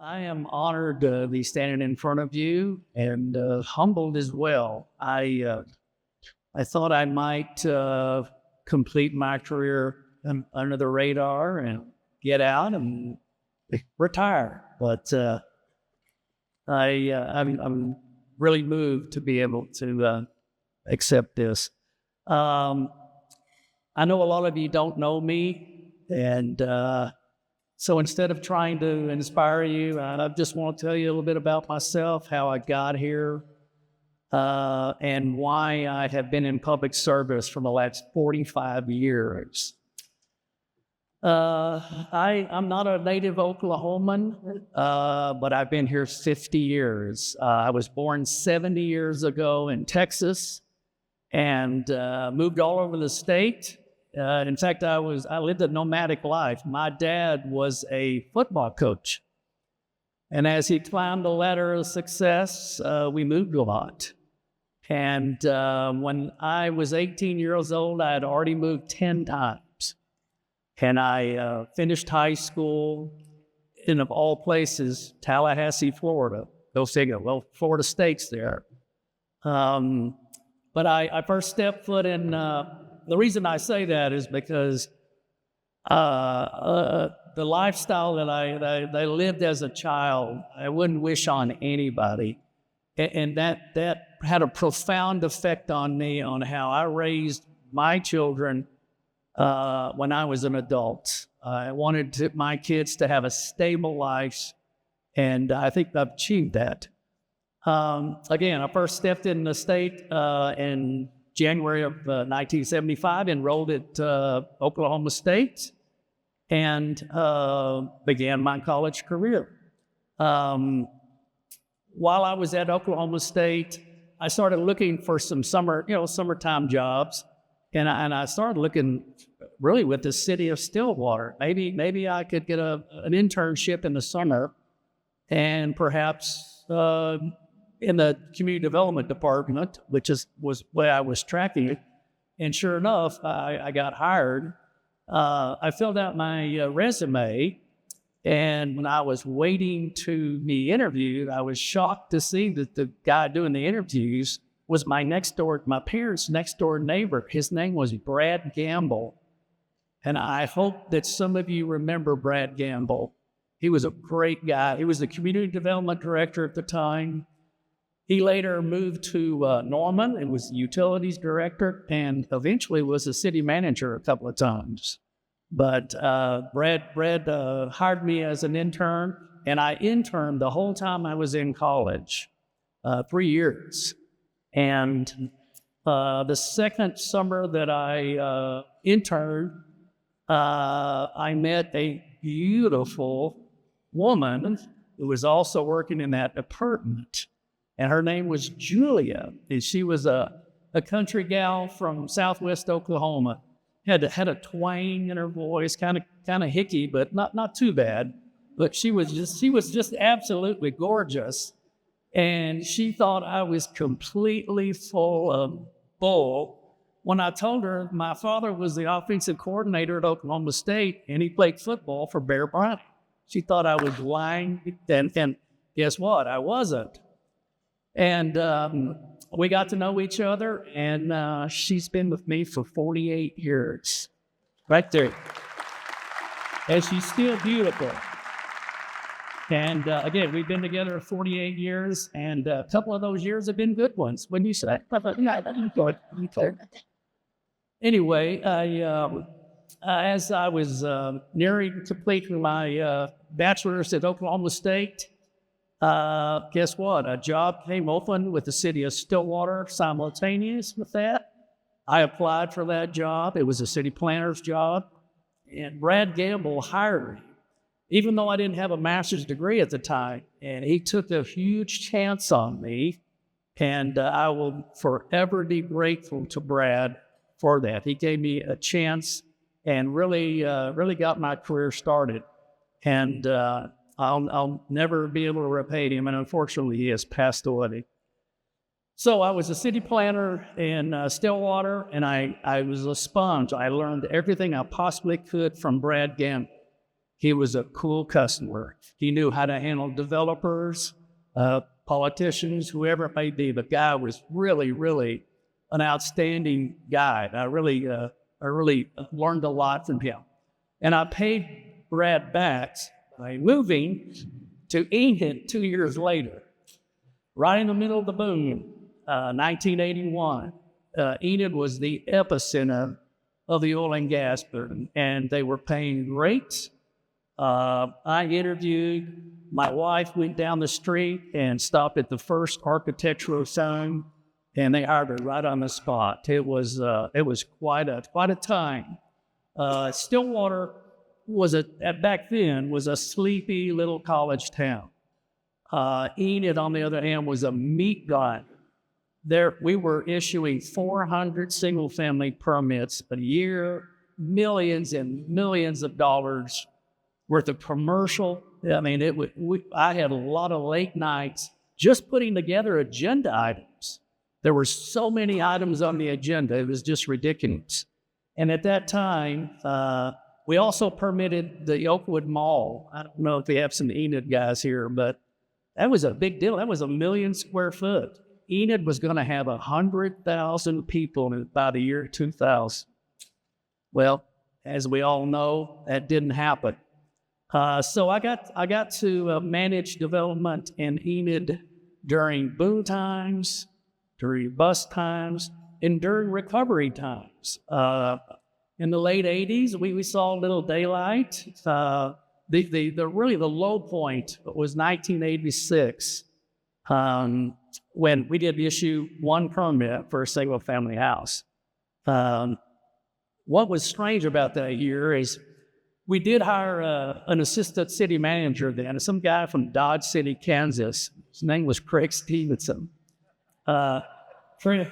I am honored to be standing in front of you and humbled as well. I thought I might complete my career under the radar and get out and retire, but I'm really moved to be able to accept this. I know a lot of you don't know me, and so instead of trying to inspire you, I just want to tell you a little bit about myself, how I got here, and why I have been in public service for the last 45 years. I'm not a native Oklahoman, but I've been here 50 years. I was born 70 years ago in Texas and moved all over the state. In fact, I lived a nomadic life. My dad was a football coach. And as he climbed the ladder of success, we moved a lot. And when I was 18 years old, I had already moved 10 times. And I finished high school in, of all places, Tallahassee, Florida. Go figure. Well, Florida State's there. But I first stepped foot in... the reason I say that is because the lifestyle that I lived as a child, I wouldn't wish on anybody. And that had a profound effect on me, on how I raised my children when I was an adult. I wanted my kids to have a stable life, and I think I've achieved that. Again, I first stepped in the state in January of 1975, enrolled at Oklahoma State, and began my college career. While I was at Oklahoma State, I started looking for some summertime jobs, and I started looking really with the city of Stillwater. Maybe I could get an internship in the summer, and perhaps in the community development department, which was where I was tracking it. And sure enough, I got hired. I filled out my resume, and when I was waiting to be interviewed, I was shocked to see that the guy doing the interviews was my parents' next door neighbor. His name was Brad Gamble. And I hope that some of you remember Brad Gamble. He was a great guy. He was the community development director at the time. He later moved to Norman and was the utilities director, and eventually was the city manager a couple of times. But Brad hired me as an intern, and I interned the whole time I was in college, 3 years. And the second summer that I interned, I met a beautiful woman who was also working in that department. And her name was Julia, and she was a country gal from Southwest Oklahoma. Had a twang in her voice, kind of hicky, but not too bad. But she was just absolutely gorgeous, and she thought I was completely full of bull when I told her my father was the offensive coordinator at Oklahoma State, and he played football for Bear Bryant. She thought I was lying, and guess what? I wasn't. And we got to know each other, and she's been with me for 48 years, right there. And she's still beautiful. And again, we've been together 48 years, and a couple of those years have been good ones. Wouldn't you say? Anyway, as I was nearing completing my bachelor's at Oklahoma State, guess what? A job came open with the city of Stillwater simultaneous with that. I applied for that job. It was a city planner's job. And Brad Gamble hired me, even though I didn't have a master's degree at the time. And he took a huge chance on me. And I will forever be grateful to Brad for that. He gave me a chance and really got my career started. And I'll never be able to repay him, and unfortunately, he has passed away. So I was a city planner in Stillwater, and I was a sponge. I learned everything I possibly could from Brad Gamble. He was a cool customer. He knew how to handle developers, politicians, whoever it may be. The guy was really, really an outstanding guy. I really learned a lot from him. And I paid Brad back by moving to Enid 2 years later, right in the middle of the boom, 1981. Enid was the epicenter of the oil and gas boom, and they were paying great. I interviewed, my wife went down the street and stopped at the first architectural sign, and they hired her right on the spot. It was quite a time. Stillwater back then was a sleepy little college town. Enid, on the other hand, was a meat grinder. We were issuing 400 single-family permits a year, millions and millions of dollars worth of commercial. I mean, I had a lot of late nights just putting together agenda items. There were so many items on the agenda, it was just ridiculous. And at that time, we also permitted the Oakwood Mall. I don't know if we have some Enid guys here, but that was a big deal. That was 1 million square foot. Enid was going to have 100,000 people by the year 2000. Well, as we all know, that didn't happen. So I got to manage development in Enid during boom times, during bust times, and during recovery times. In the late 80s, we saw a little daylight. The low point was 1986, when we did issue one permit for a single-family house. What was strange about that year is we did hire an assistant city manager then, some guy from Dodge City, Kansas. His name was Craig Stevenson. Craig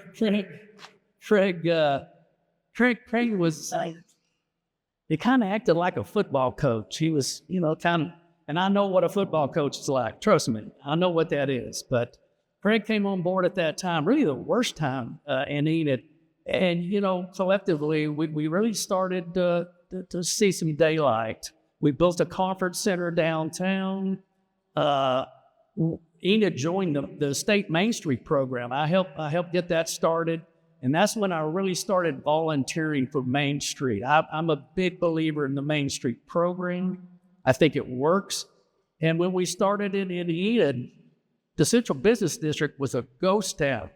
was, he kind of acted like a football coach. He was, and I know what a football coach is like. Trust me, I know what that is. But Craig came on board at that time, really the worst time in Enid. And, collectively, we really started to see some daylight. We built a conference center downtown. Enid joined the state Main Street program. I helped get that started. And that's when I really started volunteering for Main Street. I'm a big believer in the Main Street program. I think it works. And when we started it in Enid, the Central Business District was a ghost town.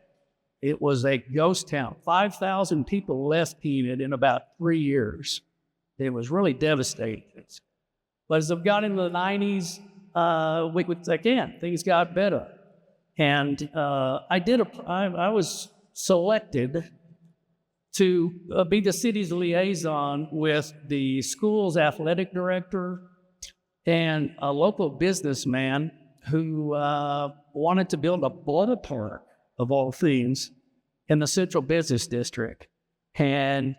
It was a ghost town. 5,000 people left Enid in about 3 years. It was really devastating. But as I've got into the 90s, again, things got better. And I was selected to be the city's liaison with the school's athletic director and a local businessman who wanted to build a ballpark, of all things, in the Central Business District. And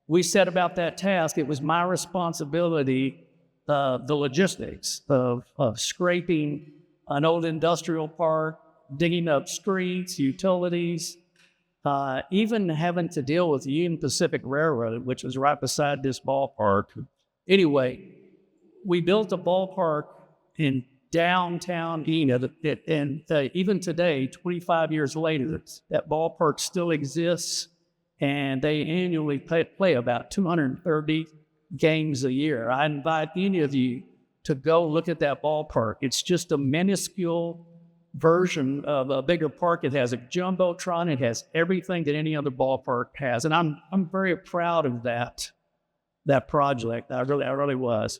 we set about that task. It was my responsibility, the logistics of scraping an old industrial park, digging up streets, utilities, even having to deal with the Union Pacific Railroad, which was right beside this ballpark. Anyway, we built a ballpark in downtown Enid, and even today, 25 years later, that ballpark still exists, and they annually play about 230 games a year. I invite any of you to go look at that ballpark. It's just a minuscule version of a bigger park. It has a jumbotron. It has everything that any other ballpark has, and I'm very proud of that project. I really was.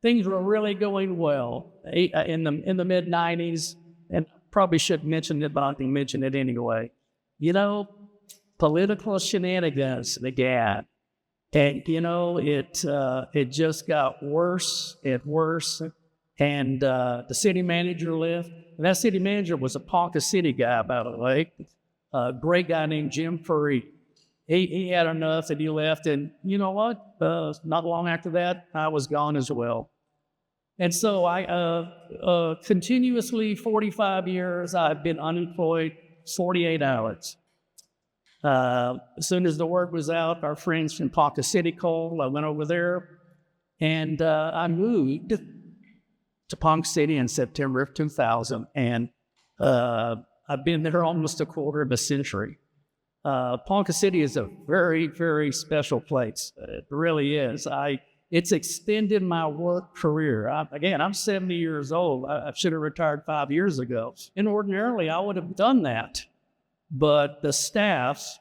Things were really going well in the mid 90s, and probably should mention it, but I can mention it anyway. Political shenanigans began, and it just got worse and worse. And the city manager left. And that city manager was a Ponca City guy, by the way, a great guy named Jim Furry. He had enough and he left. And you know what? Not long after that, I was gone as well. And so I continuously, 45 years, I've been unemployed 48 hours. As soon as the word was out, our friends from Ponca City called. I went over there, and I moved to Ponca City in September of 2000, and I've been there almost a quarter of a century. Ponca City is a very, very special place. It really is. It's extended my work career. I'm 70 years old. I should have retired 5 years ago. And ordinarily, I would have done that. But the staff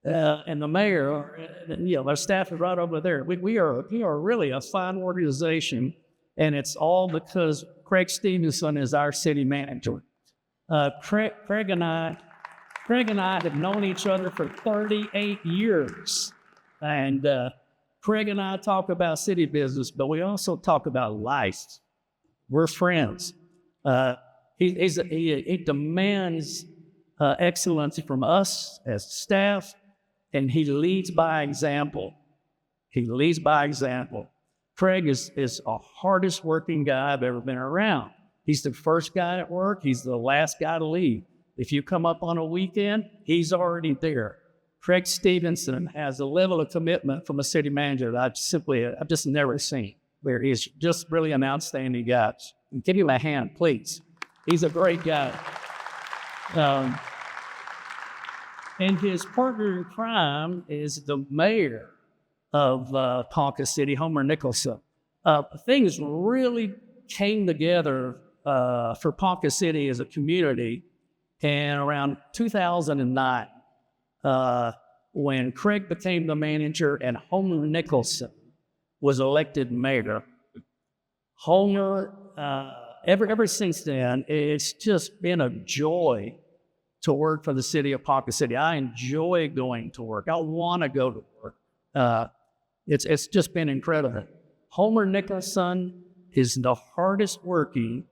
and the mayor, our staff is right over there. We are really a fine organization, and it's all because Craig Stevenson is our city manager. Craig and I have known each other for 38 years, and Craig and I talk about city business, but we also talk about life. We're friends. He demands excellence from us as staff, and he leads by example. Craig is the hardest working guy I've ever been around. He's the first guy at work. He's the last guy to leave. If you come up on a weekend, he's already there. Craig Stevenson has a level of commitment from a city manager that I've just never seen. Where he's just really an outstanding guy. Give him a hand, please. He's a great guy. And his partner in crime is the mayor of Ponca City, Homer Nicholson. Things really came together for Ponca City as a community in around 2009 when Craig became the manager and Homer Nicholson was elected mayor. Homer, ever since then, it's just been a joy to work for the city of Ponca City. I enjoy going to work. I want to go to work. It's just been incredible. Homer Nicholson is the hardest working,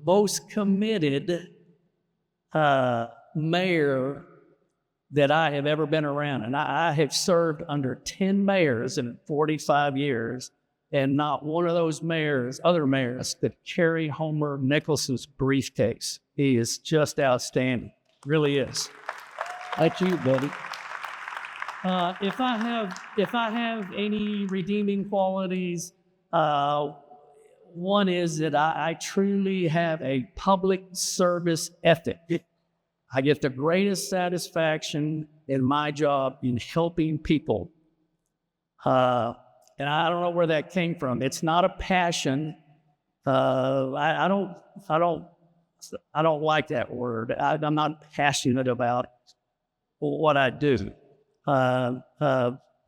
most committed mayor that I have ever been around. And I have served under 10 mayors in 45 years, and not one of those other mayors, could carry Homer Nicholson's briefcase. He is just outstanding. Really is. Thank you, buddy. If I have any redeeming qualities, one is that I truly have a public service ethic. I get the greatest satisfaction in my job in helping people. And I don't know where that came from. It's not a passion. I don't like that word. I'm not passionate about what I do.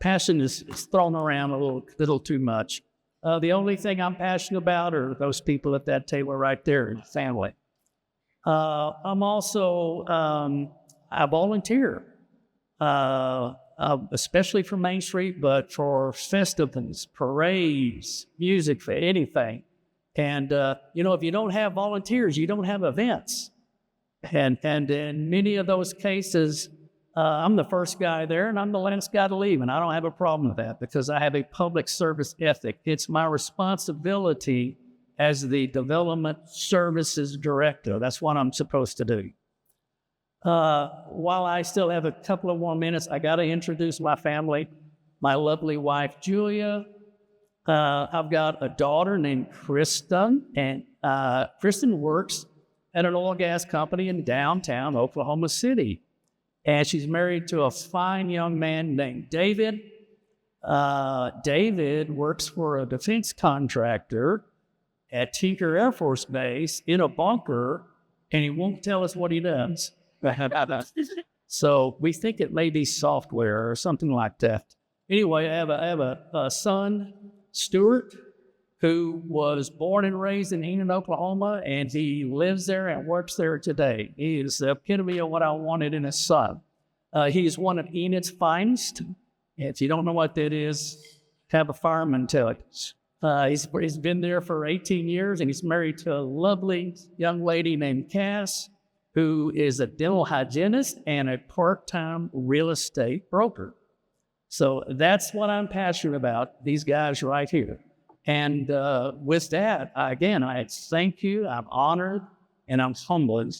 Passion is thrown around a little too much. The only thing I'm passionate about are those people at that table right there in the family. I'm also, I volunteer, especially for Main Street, but for festivals, parades, music, anything. And, if you don't have volunteers, you don't have events. And in many of those cases, I'm the first guy there and I'm the last guy to leave. And I don't have a problem with that because I have a public service ethic. It's my responsibility as the Development Services Director. That's what I'm supposed to do. While I still have a couple of more minutes, I got to introduce my family. My lovely wife, Julia. I've got a daughter named Kristen, and Kristen works at an oil and gas company in downtown Oklahoma City. And she's married to a fine young man named David. David works for a defense contractor at Tinker Air Force Base in a bunker, and he won't tell us what he does. So we think it may be software or something like that. Anyway, I have a son, Stuart, who was born and raised in Enid, Oklahoma, and he lives there and works there today. He is the epitome of what I wanted in a son. He is one of Enid's finest. If you don't know what that is, have a fireman tell it. He's been there for 18 years, and he's married to a lovely young lady named Cass, who is a dental hygienist and a part-time real estate broker. So that's what I'm passionate about, these guys right here. And with that, I thank you. I'm honored and I'm humbled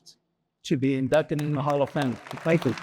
to be inducted in the Hall of Fame. Thank you.